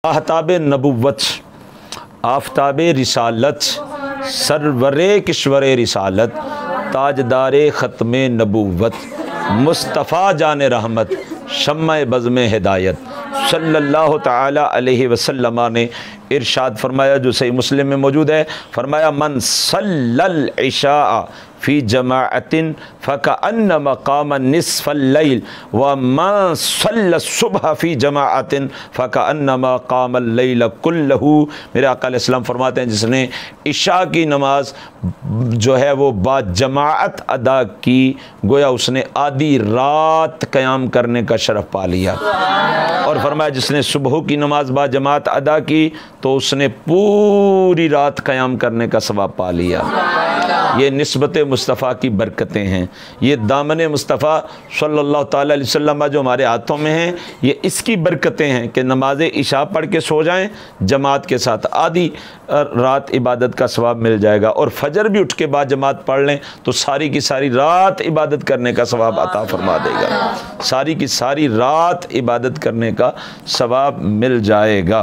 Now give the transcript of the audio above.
आहताब नबुव्वत, आफ्ताब रिसालत, सरवरे किश्वर रिसालत, ताजदार ख़त्म नबुव्वत, मुस्तफ़ा जान रहमत, शम्मा बज़्म हिदायत सल्लल्लाहु तआला अलैहि वसल्लम ने इरशाद फरमाया, जो सही मुस्लिम में मौजूद है। फरमाया मन सल्लल इशा फ़ी जमाअतिन फ़कअन्नमा क़ाम निस्फ़ल लैल व मन सल्ल सुबह फ़ी जमाअतिन फ़कअन्नमा क़ाम लैल कुल्लहू। मेरे आका अलैहिस्सलाम फरमाते हैं, जिसने इशा की नमाज जो है वो बा जमाअत अदा की, गोया उसने आधी रात क़याम करने का शरफ़ पा लिया। और फरमाया जिसने सुबह की नमाज बा जमात अदा की तो उसने पूरी रात क़याम करने का सवाब पा लिया। ये निस्बत मुस्तफ़ा की बरकतें हैं, ये दामन मुस्तफ़ा सल्लल्लाहु ताला अलैहि वसल्लम जो हमारे हाथों में हैं, ये इसकी बरकतें हैं कि नमाज इशा पढ़ के सो जाएं जमात के साथ, आधी रात इबादत का सवाब मिल जाएगा। और फजर भी उठ के बाद जमात पढ़ लें तो सारी की सारी रात इबादत करने का सवाब अता फरमा देगा, सारी की सारी रात इबादत करने का सवाब मिल जाएगा।